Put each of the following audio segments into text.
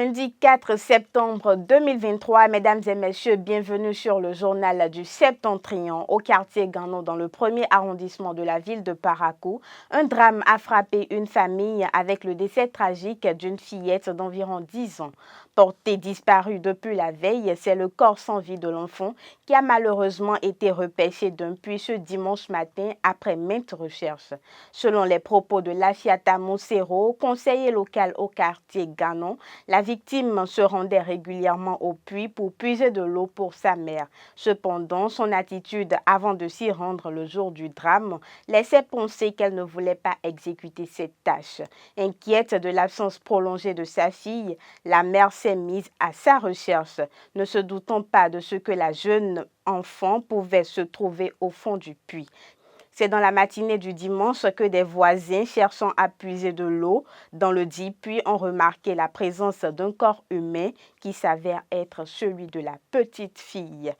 Lundi 4 septembre 2023, mesdames et messieurs, bienvenue sur le journal du Septentrion au quartier Gano dans le premier arrondissement de la ville de Parakou. Un drame a frappé une famille avec le décès tragique d'une fillette d'environ 10 ans. Portée disparue depuis la veille, c'est le corps sans vie de l'enfant qui a malheureusement été repêché d'un puits ce dimanche matin après maintes recherches. Selon les propos de Lafiata Moussero, conseiller local au quartier Gano, la victime se rendait régulièrement au puits pour puiser de l'eau pour sa mère. Cependant, son attitude avant de s'y rendre le jour du drame laissait penser qu'elle ne voulait pas exécuter cette tâche. Inquiète de l'absence prolongée de sa fille, la mère s'est mise à sa recherche, ne se doutant pas de ce que la jeune enfant pouvait se trouver au fond du puits. C'est dans la matinée du dimanche que des voisins cherchant à puiser de l'eau dans le dit puits ont remarqué la présence d'un corps humain qui s'avère être celui de la petite fille.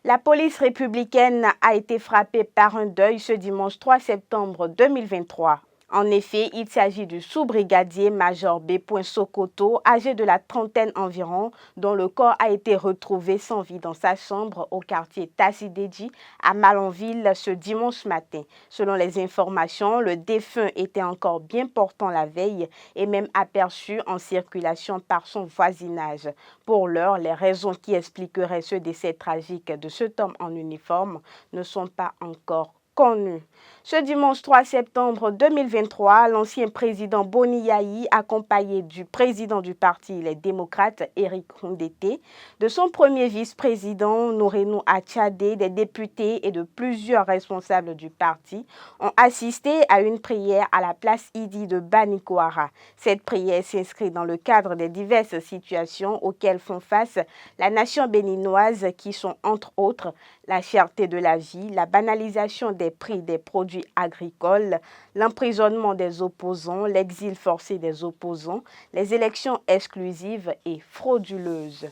La police républicaine a été frappée par un deuil ce dimanche 3 septembre 2023. En effet, il s'agit du sous-brigadier Major B. Sokoto, âgé de la trentaine environ, dont le corps a été retrouvé sans vie dans sa chambre au quartier Tassidedji à Malanville ce dimanche matin. Selon les informations, le défunt était encore bien portant la veille et même aperçu en circulation par son voisinage. Pour l'heure, les raisons qui expliqueraient ce décès tragique de cet homme en uniforme ne sont pas encore connues. Ce dimanche 3 septembre 2023, l'ancien président Boni Yayi, accompagné du président du parti Les Démocrates, Éric Roundété, de son premier vice-président, Nourenou Atchadé, des députés et de plusieurs responsables du parti, ont assisté à une prière à la place Idi de Banikoara. Cette prière s'inscrit dans le cadre des diverses situations auxquelles font face la nation béninoise qui sont, entre autres, la cherté de la vie, la banalisation des prix des produits agricoles, l'emprisonnement des opposants, l'exil forcé des opposants, les élections exclusives et frauduleuses.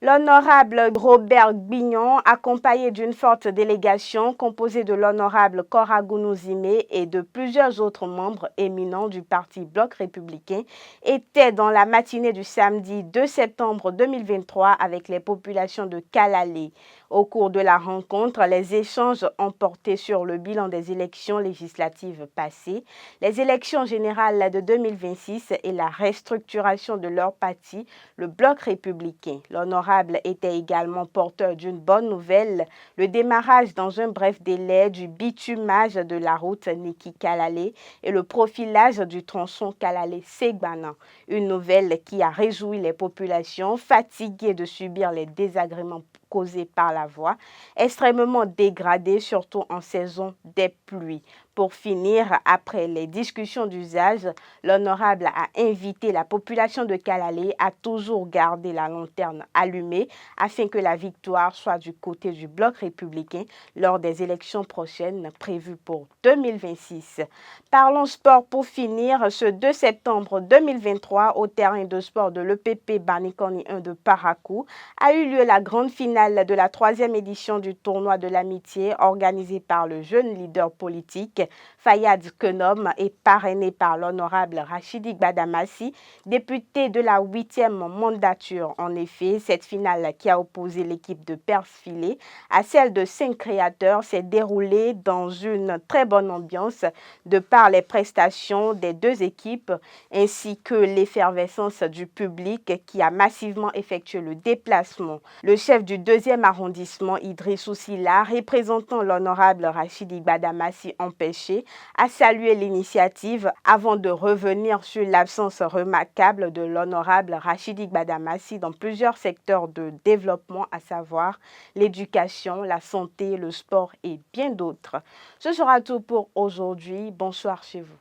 L'honorable Robert Gbignon, accompagné d'une forte délégation composée de l'honorable Cora Gounouzime et de plusieurs autres membres éminents du parti Bloc républicain, était dans la matinée du samedi 2 septembre 2023 avec les populations de Kalalé. Au cours de la rencontre, les échanges ont porté sur le bilan des élections législatives passées, les élections générales de 2026 et la restructuration de leur parti, le Bloc républicain. L'honorable était également porteur d'une bonne nouvelle, le démarrage dans un bref délai du bitumage de la route Niki-Kalalé et le profilage du tronçon Kalalé-Segbana. Une nouvelle qui a réjoui les populations fatiguées de subir les désagréments causés par la voie, extrêmement dégradée surtout en saison des pluies. Pour finir, après les discussions d'usage, l'honorable a invité la population de Kalalé à toujours garder la lanterne allumée afin que la victoire soit du côté du Bloc républicain lors des élections prochaines prévues pour 2026. Parlons sport pour finir. Ce 2 septembre 2023, au terrain de sport de l'EPP Banikoni 1 de Parakou, a eu lieu la grande finale de la 3e édition du tournoi de l'amitié organisé par le jeune leader politique Fayad Kenom et parrainé par l'honorable Rachidi Gbadamassi, député de la 8e mandature. En effet, cette finale qui a opposé l'équipe de Persfilé à celle de 5 créateurs s'est déroulée dans une très bonne ambiance de par les prestations des deux équipes ainsi que l'effervescence du public qui a massivement effectué le déplacement. Le chef du 2e arrondissement, Idrissou Silla, représentant l'honorable Rachidi Gbadamassi empêché, a salué l'initiative avant de revenir sur l'absence remarquable de l'honorable Rachidi Gbadamassi dans plusieurs secteurs de développement, à savoir l'éducation, la santé, le sport et bien d'autres. Ce sera tout pour aujourd'hui. Bonsoir chez vous.